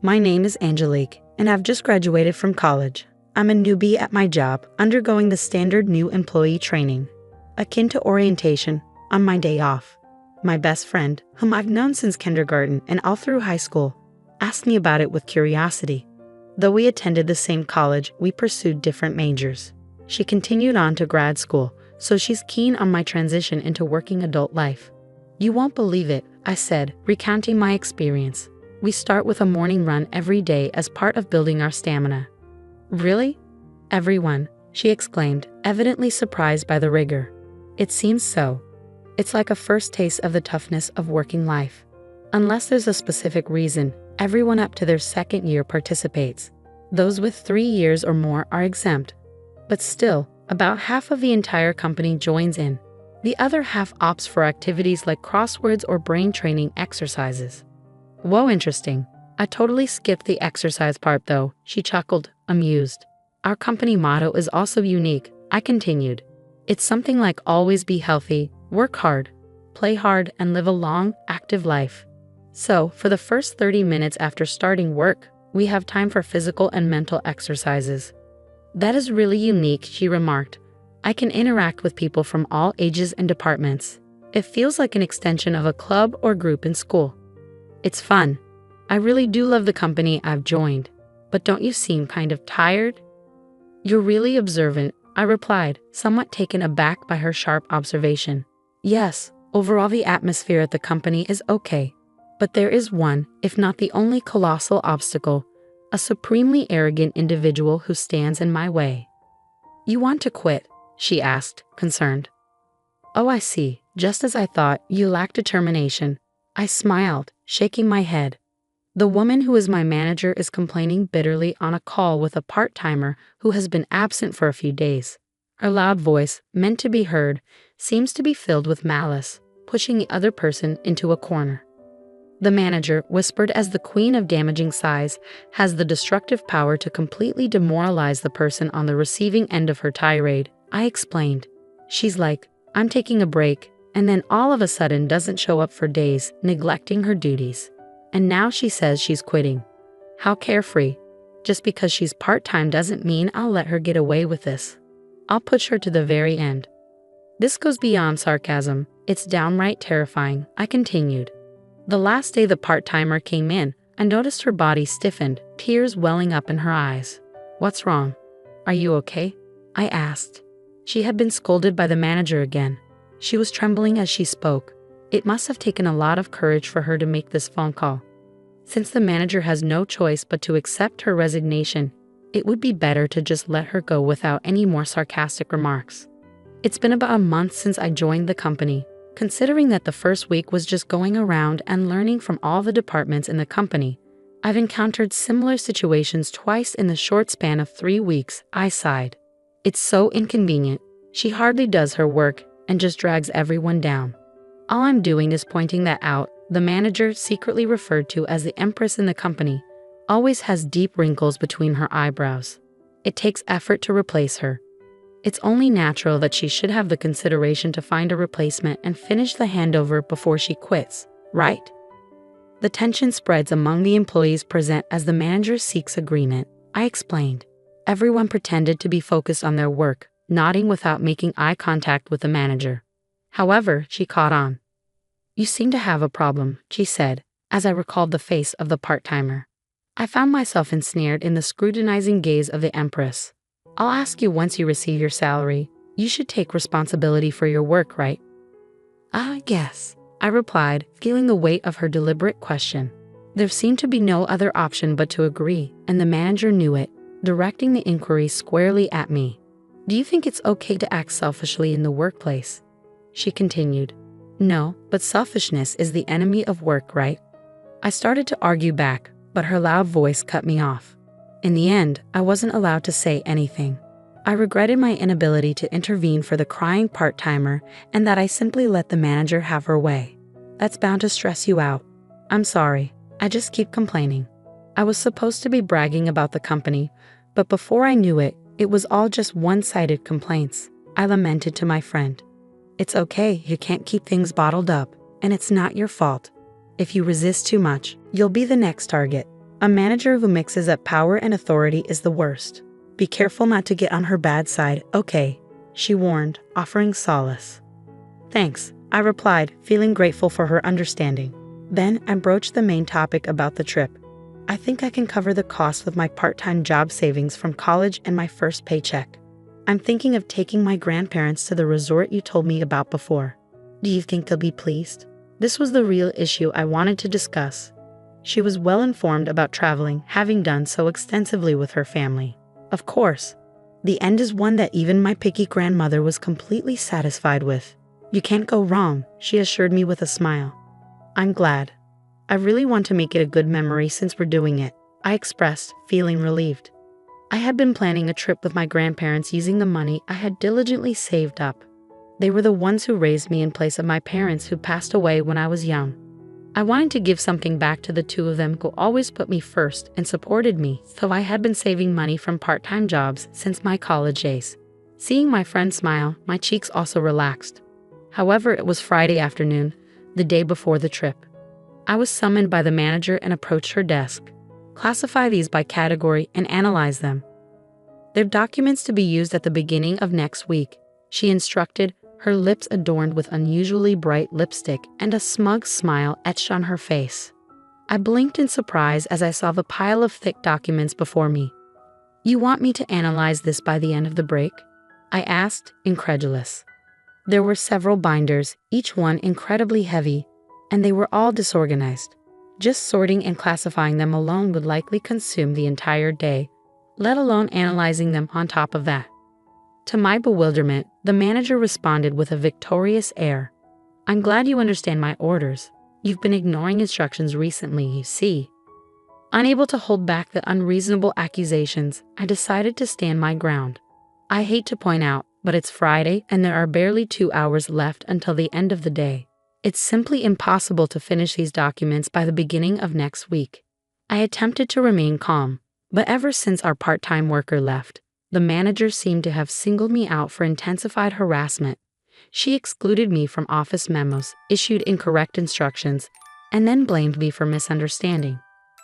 My name is Angelique, and I've just graduated from college. I'm a newbie at my job, undergoing the standard new employee training, akin to orientation, on my day off. My best friend, whom I've known since kindergarten and all through high school, asked me about it with curiosity. Though we attended the same college, we pursued different majors. She continued on to grad school, so she's keen on my transition into working adult life. You won't believe it, I said, recounting my experience. We start with a morning run every day as part of building our stamina. Really? Everyone, she exclaimed, evidently surprised by the rigor. It seems so. It's like a first taste of the toughness of working life. Unless there's a specific reason, everyone up to their second year participates. Those with 3 years or more are exempt. But still, about half of the entire company joins in. The other half opts for activities like crosswords or brain training exercises. Whoa, interesting. I totally skipped the exercise part though, she chuckled, amused. Our company motto is also unique, I continued. It's something like always be healthy, work hard, play hard, and live a long, active life. So, for the first 30 minutes after starting work, we have time for physical and mental exercises. That is really unique, she remarked. I can interact with people from all ages and departments. It feels like an extension of a club or group in school. It's fun. I really do love the company I've joined. But don't you seem kind of tired? You're really observant, I replied, somewhat taken aback by her sharp observation. Yes, overall the atmosphere at the company is okay. But there is one, if not the only colossal obstacle, a supremely arrogant individual who stands in my way. You want to quit? She asked, concerned. Oh, I see, just as I thought, you lack determination. I smiled, shaking my head. The woman who is my manager is complaining bitterly on a call with a part-timer who has been absent for a few days. Her loud voice, meant to be heard, seems to be filled with malice, pushing the other person into a corner. The manager, whispered as the queen of damaging sighs, has the destructive power to completely demoralize the person on the receiving end of her tirade, I explained. She's like, I'm taking a break, and then all of a sudden doesn't show up for days, neglecting her duties. And now she says she's quitting. How carefree. Just because she's part-time doesn't mean I'll let her get away with this. I'll push her to the very end. This goes beyond sarcasm. It's downright terrifying, I continued. The last day the part-timer came in, I noticed her body stiffened, tears welling up in her eyes. What's wrong? Are you okay? I asked. She had been scolded by the manager again. She was trembling as she spoke. It must have taken a lot of courage for her to make this phone call. Since the manager has no choice but to accept her resignation, it would be better to just let her go without any more sarcastic remarks. It's been about a month since I joined the company. Considering that the first week was just going around and learning from all the departments in the company, I've encountered similar situations twice in the short span of 3 weeks, I sighed. It's so inconvenient. She hardly does her work and just drags everyone down. All I'm doing is pointing that out. The manager, secretly referred to as the Empress in the company, always has deep wrinkles between her eyebrows. It takes effort to replace her. It's only natural that she should have the consideration to find a replacement and finish the handover before she quits, right? The tension spreads among the employees present as the manager seeks agreement, I explained. Everyone pretended to be focused on their work, nodding without making eye contact with the manager. However, she caught on. You seem to have a problem, she said, as I recalled the face of the part-timer. I found myself ensnared in the scrutinizing gaze of the Empress. I'll ask you once you receive your salary. You should take responsibility for your work, right? Yes, I replied, feeling the weight of her deliberate question. There seemed to be no other option but to agree, and the manager knew it, directing the inquiry squarely at me. Do you think it's okay to act selfishly in the workplace? She continued. No, but selfishness is the enemy of work, right? I started to argue back, but her loud voice cut me off. In the end, I wasn't allowed to say anything. I regretted my inability to intervene for the crying part-timer and that I simply let the manager have her way. That's bound to stress you out. I'm sorry, I just keep complaining. I was supposed to be bragging about the company, but before I knew it, it was all just one-sided complaints. I lamented to my friend. It's okay, you can't keep things bottled up, and it's not your fault. If you resist too much, you'll be the next target. A manager who mixes up power and authority is the worst. Be careful not to get on her bad side, okay? She warned, offering solace. Thanks, I replied, feeling grateful for her understanding. Then I broached the main topic about the trip. I think I can cover the cost with my part-time job savings from college and my first paycheck. I'm thinking of taking my grandparents to the resort you told me about before. Do you think they'll be pleased? This was the real issue I wanted to discuss. She was well informed about traveling, having done so extensively with her family. Of course, the end is one that even my picky grandmother was completely satisfied with. You can't go wrong, she assured me with a smile. I'm glad. I really want to make it a good memory since we're doing it, I expressed, feeling relieved. I had been planning a trip with my grandparents using the money I had diligently saved up. They were the ones who raised me in place of my parents who passed away when I was young. I wanted to give something back to the two of them who always put me first and supported me, so I had been saving money from part-time jobs since my college days. Seeing my friend smile, my cheeks also relaxed. However, it was Friday afternoon, the day before the trip. I was summoned by the manager and approached her desk. Classify these by category and analyze them. They're documents to be used at the beginning of next week, she instructed, her lips adorned with unusually bright lipstick and a smug smile etched on her face. I blinked in surprise as I saw the pile of thick documents before me. You want me to analyze this by the end of the break? I asked, incredulous. There were several binders, each one incredibly heavy, and they were all disorganized. Just sorting and classifying them alone would likely consume the entire day, let alone analyzing them on top of that. To my bewilderment, the manager responded with a victorious air. I'm glad you understand my orders. You've been ignoring instructions recently, you see. Unable to hold back the unreasonable accusations, I decided to stand my ground. I hate to point out, but it's Friday and there are barely 2 hours left until the end of the day. It's simply impossible to finish these documents by the beginning of next week. I attempted to remain calm, but ever since our part-time worker left, the manager seemed to have singled me out for intensified harassment. She excluded me from office memos, issued incorrect instructions, and then blamed me for misunderstanding.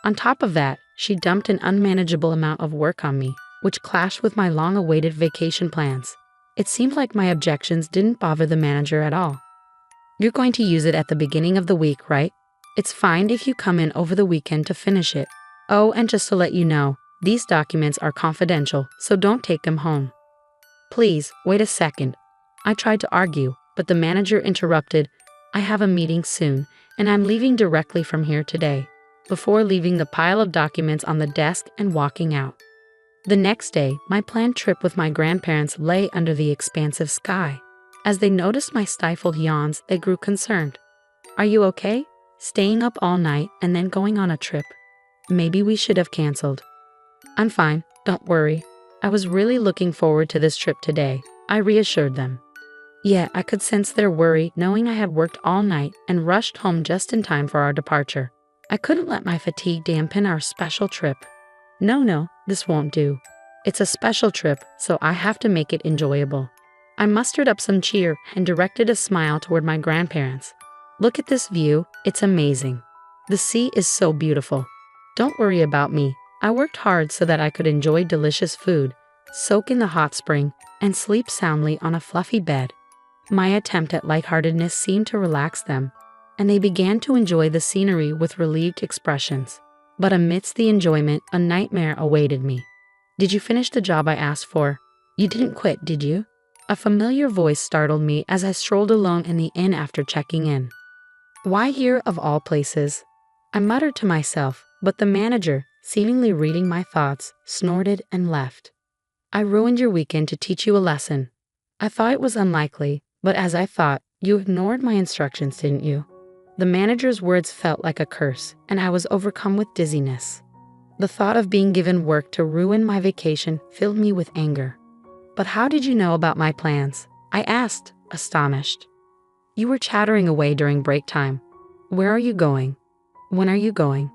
On top of that, she dumped an unmanageable amount of work on me, which clashed with my long-awaited vacation plans. It seemed like my objections didn't bother the manager at all. You're going to use it at the beginning of the week, right? It's fine if you come in over the weekend to finish it. Oh, and just to let you know, these documents are confidential, so don't take them home. Please, wait a second. I tried to argue, but the manager interrupted. I have a meeting soon, and I'm leaving directly from here today, before leaving the pile of documents on the desk and walking out. The next day, my planned trip with my grandparents lay under the expansive sky. As they noticed my stifled yawns, they grew concerned. Are you okay? Staying up all night and then going on a trip? Maybe we should have canceled. I'm fine, don't worry. I was really looking forward to this trip today, I reassured them. Yeah, I could sense their worry knowing I had worked all night and rushed home just in time for our departure. I couldn't let my fatigue dampen our special trip. No, this won't do. It's a special trip, so I have to make it enjoyable. I mustered up some cheer and directed a smile toward my grandparents. Look at this view, it's amazing. The sea is so beautiful. Don't worry about me. I worked hard so that I could enjoy delicious food, soak in the hot spring, and sleep soundly on a fluffy bed. My attempt at lightheartedness seemed to relax them, and they began to enjoy the scenery with relieved expressions. But amidst the enjoyment, a nightmare awaited me. Did you finish the job I asked for? You didn't quit, did you? A familiar voice startled me as I strolled alone in the inn after checking in. Why here of all places? I muttered to myself, but the manager, seemingly reading my thoughts, snorted and left. I ruined your weekend to teach you a lesson. I thought it was unlikely, but as I thought, you ignored my instructions, didn't you? The manager's words felt like a curse, and I was overcome with dizziness. The thought of being given work to ruin my vacation filled me with anger. But how did you know about my plans? I asked, astonished. You were chattering away during break time. Where are you going? When are you going?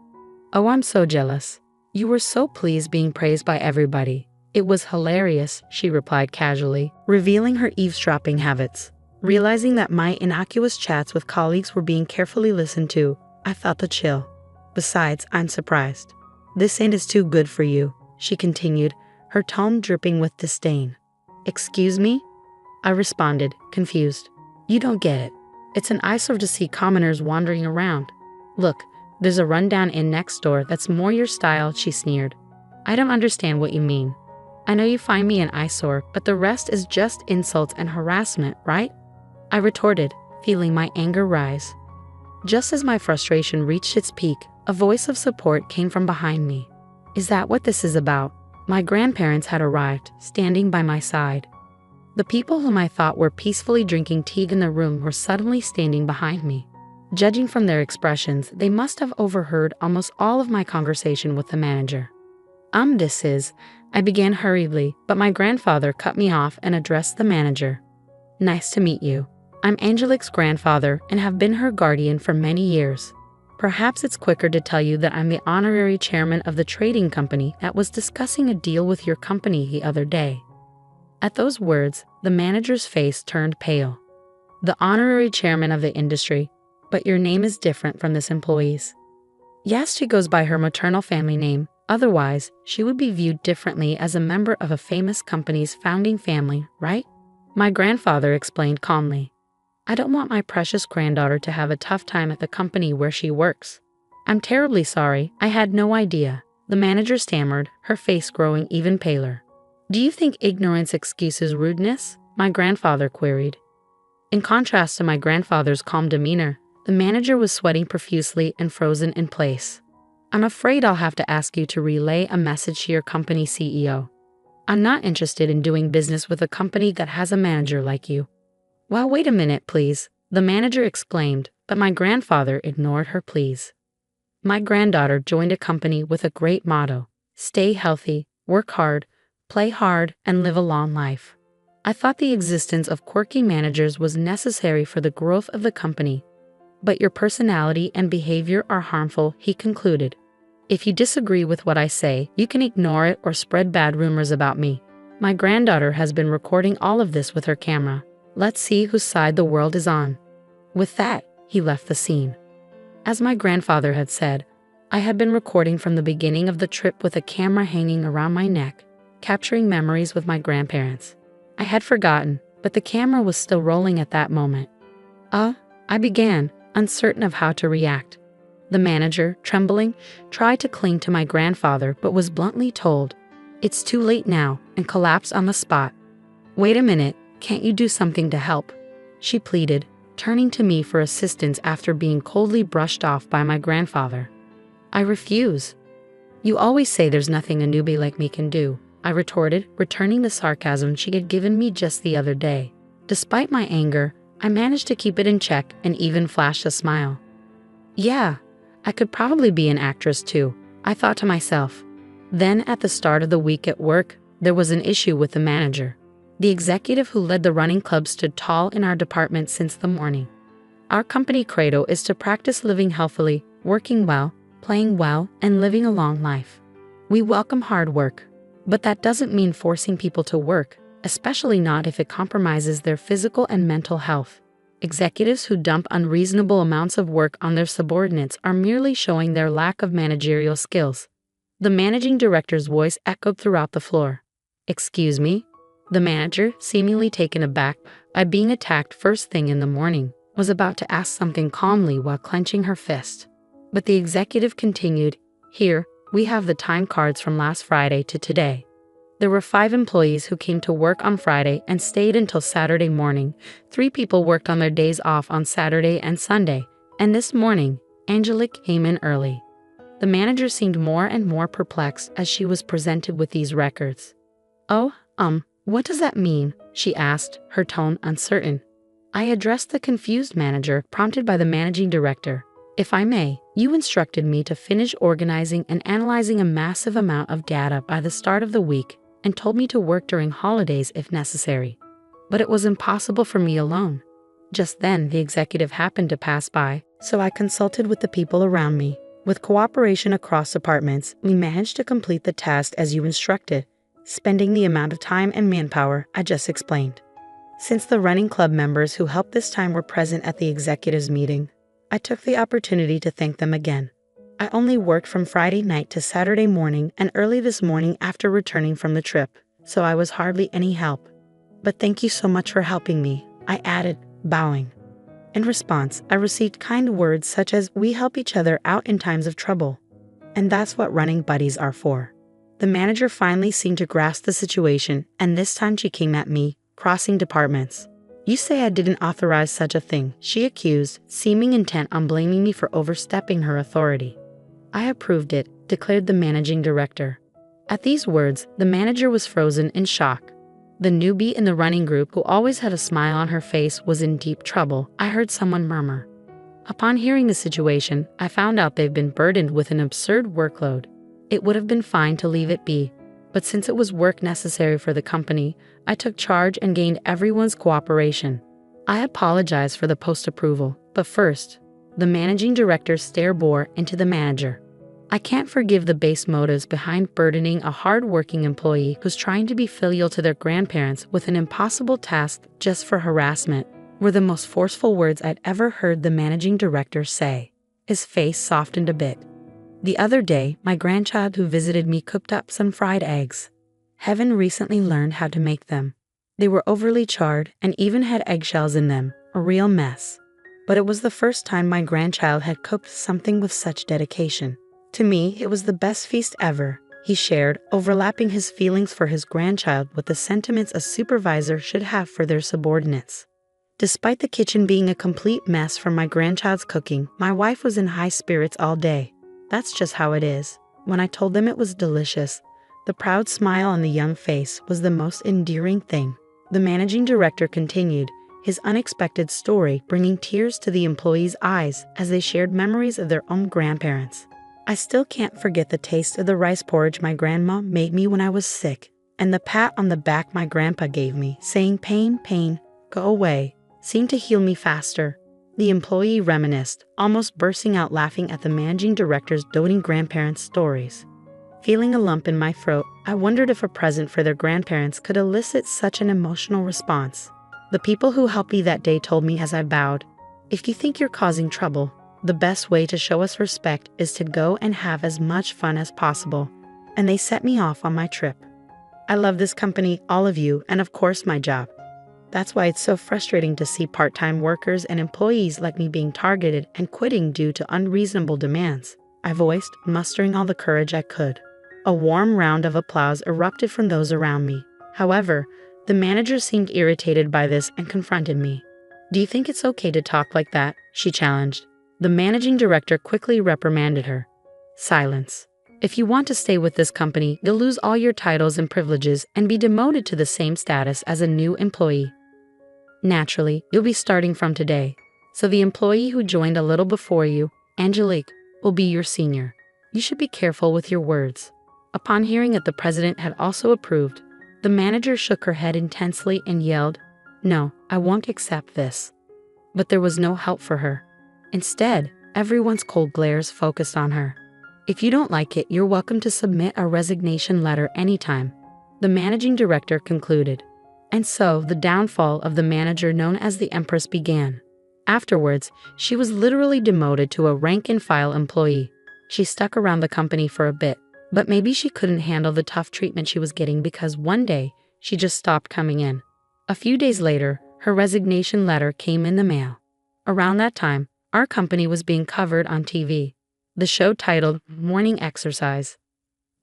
Oh, I'm so jealous. You were so pleased being praised by everybody. It was hilarious, she replied casually, revealing her eavesdropping habits. Realizing that my innocuous chats with colleagues were being carefully listened to, I felt a chill. Besides, I'm surprised. This ain't is too good for you, she continued, her tone dripping with disdain. Excuse me? I responded, confused. You don't get it. It's an eyesore to see commoners wandering around. Look, there's a rundown inn next door that's more your style, she sneered. I don't understand what you mean. I know you find me an eyesore, but the rest is just insults and harassment, right? I retorted, feeling my anger rise. Just as my frustration reached its peak, a voice of support came from behind me. Is that what this is about? My grandparents had arrived, standing by my side. The people whom I thought were peacefully drinking tea in the room were suddenly standing behind me. Judging from their expressions, they must have overheard almost all of my conversation with the manager. This is, I began hurriedly, but my grandfather cut me off and addressed the manager. Nice to meet you. I'm Angelique's grandfather and have been her guardian for many years. Perhaps it's quicker to tell you that I'm the honorary chairman of the trading company that was discussing a deal with your company the other day. At those words, the manager's face turned pale. The honorary chairman of the industry, but your name is different from this employee's. Yes, she goes by her maternal family name. Otherwise, she would be viewed differently as a member of a famous company's founding family, right? My grandfather explained calmly. I don't want my precious granddaughter to have a tough time at the company where she works. I'm terribly sorry, I had no idea, the manager stammered, her face growing even paler. Do you think ignorance excuses rudeness? My grandfather queried. In contrast to my grandfather's calm demeanor, the manager was sweating profusely and frozen in place. I'm afraid I'll have to ask you to relay a message to your company CEO. I'm not interested in doing business with a company that has a manager like you. Well, wait a minute, please, the manager exclaimed, but my grandfather ignored her pleas. My granddaughter joined a company with a great motto: stay healthy, work hard, play hard, and live a long life. I thought the existence of quirky managers was necessary for the growth of the company. But your personality and behavior are harmful, he concluded. If you disagree with what I say, you can ignore it or spread bad rumors about me. My granddaughter has been recording all of this with her camera. Let's see whose side the world is on. With that, he left the scene. As my grandfather had said, I had been recording from the beginning of the trip with a camera hanging around my neck, capturing memories with my grandparents. I had forgotten, but the camera was still rolling at that moment. I began, uncertain of how to react. The manager, trembling, tried to cling to my grandfather but was bluntly told, "It's too late now," and collapsed on the spot. Wait a minute, can't you do something to help? She pleaded, turning to me for assistance after being coldly brushed off by my grandfather. I refuse. You always say there's nothing a newbie like me can do, I retorted, returning the sarcasm she had given me just the other day. Despite my anger, I managed to keep it in check and even flashed a smile. Yeah, I could probably be an actress too, I thought to myself. Then at the start of the week at work, there was an issue with the manager. The executive who led the running club stood tall in our department since the morning. Our company credo is to practice living healthily, working well, playing well, and living a long life. We welcome hard work, but that doesn't mean forcing people to work, especially not if it compromises their physical and mental health. Executives who dump unreasonable amounts of work on their subordinates are merely showing their lack of managerial skills. The managing director's voice echoed throughout the floor. Excuse me? The manager, seemingly taken aback by being attacked first thing in the morning, was about to ask something calmly while clenching her fist. But the executive continued, Here, we have the time cards from last Friday to today. There were 5 employees who came to work on Friday and stayed until Saturday morning. 3 people worked on their days off on Saturday and Sunday, and this morning, Angelique came in early. The manager seemed more and more perplexed as she was presented with these records. What does that mean? She asked, her tone uncertain. I addressed the confused manager, prompted by the managing director. If I may, you instructed me to finish organizing and analyzing a massive amount of data by the start of the week and told me to work during holidays if necessary. But it was impossible for me alone. Just then, the executive happened to pass by, so I consulted with the people around me. With cooperation across departments, we managed to complete the task as you instructed, spending the amount of time and manpower I just explained. Since the running club members who helped this time were present at the executives' meeting, I took the opportunity to thank them again. I only worked from Friday night to Saturday morning and early this morning after returning from the trip, so I was hardly any help. But thank you so much for helping me, I added, bowing. In response, I received kind words such as, "We help each other out in times of trouble." And that's what running buddies are for. The manager finally seemed to grasp the situation, and this time she came at me, crossing departments. "You say I didn't authorize such a thing," she accused, seeming intent on blaming me for overstepping her authority. "I approved it," declared the managing director. At these words, the manager was frozen in shock. The newbie in the running group, who always had a smile on her face, was in deep trouble, I heard someone murmur. Upon hearing the situation, I found out they've been burdened with an absurd workload. It would have been fine to leave it be, but since it was work necessary for the company, I took charge and gained everyone's cooperation. I apologized for the post-approval, but first, the managing director's stare bore into the manager. I can't forgive the base motives behind burdening a hard-working employee who's trying to be filial to their grandparents with an impossible task just for harassment, were the most forceful words I'd ever heard the managing director say. His face softened a bit. The other day, my grandchild who visited me cooked up some fried eggs. Heaven recently learned how to make them. They were overly charred and even had eggshells in them, a real mess. But it was the first time my grandchild had cooked something with such dedication. To me, it was the best feast ever, he shared, overlapping his feelings for his grandchild with the sentiments a supervisor should have for their subordinates. Despite the kitchen being a complete mess from my grandchild's cooking, my wife was in high spirits all day. That's just how it is. When I told them it was delicious, the proud smile on the young face was the most endearing thing. The managing director continued, his unexpected story bringing tears to the employees' eyes as they shared memories of their own grandparents. "I still can't forget the taste of the rice porridge my grandma made me when I was sick, and the pat on the back my grandpa gave me, saying, 'Pain, pain, go away,' seemed to heal me faster." The employee reminisced, almost bursting out laughing at the managing director's doting grandparents' stories. Feeling a lump in my throat, I wondered if a present for their grandparents could elicit such an emotional response. The people who helped me that day told me as I bowed, "If you think you're causing trouble, the best way to show us respect is to go and have as much fun as possible." And they set me off on my trip. I love this company, all of you, and of course my job. That's why it's so frustrating to see part-time workers and employees like me being targeted and quitting due to unreasonable demands, I voiced, mustering all the courage I could. A warm round of applause erupted from those around me. However, the manager seemed irritated by this and confronted me. "Do you think it's okay to talk like that?" she challenged. The managing director quickly reprimanded her. "Silence. If you want to stay with this company, you'll lose all your titles and privileges and be demoted to the same status as a new employee. Naturally, you'll be starting from today, so the employee who joined a little before you, Angelique, will be your senior. You should be careful with your words." Upon hearing that the president had also approved, the manager shook her head intensely and yelled, "No, I won't accept this." But there was no help for her. Instead, everyone's cold glares focused on her. "If you don't like it, you're welcome to submit a resignation letter anytime," the managing director concluded. And so the downfall of the manager known as the Empress began. Afterwards, she was literally demoted to a rank-and-file employee. She stuck around the company for a bit, but maybe she couldn't handle the tough treatment she was getting because one day, she just stopped coming in. A few days later, her resignation letter came in the mail. Around that time, our company was being covered on TV. The show titled Morning Exercise.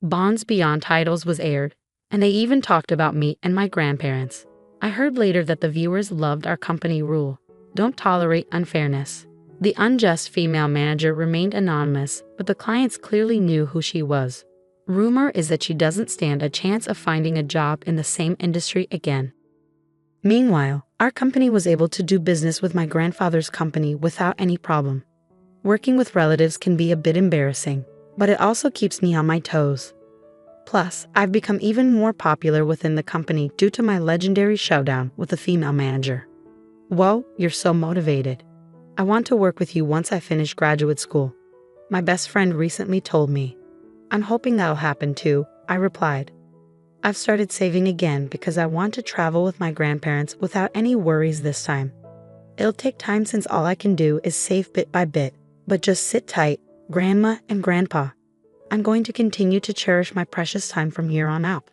Bonds Beyond Titles was aired, and they even talked about me and my grandparents. I heard later that the viewers loved our company rule: don't tolerate unfairness. The unjust female manager remained anonymous, but the clients clearly knew who she was. Rumor is that she doesn't stand a chance of finding a job in the same industry again. Meanwhile, our company was able to do business with my grandfather's company without any problem. Working with relatives can be a bit embarrassing, but it also keeps me on my toes. Plus, I've become even more popular within the company due to my legendary showdown with the female manager. Whoa, you're so motivated. I want to work with you once I finish graduate school. My best friend recently told me. I'm hoping that'll happen too, I replied. I've started saving again because I want to travel with my grandparents without any worries this time. It'll take time since all I can do is save bit by bit, but just sit tight, Grandma and Grandpa, I'm going to continue to cherish my precious time from here on out.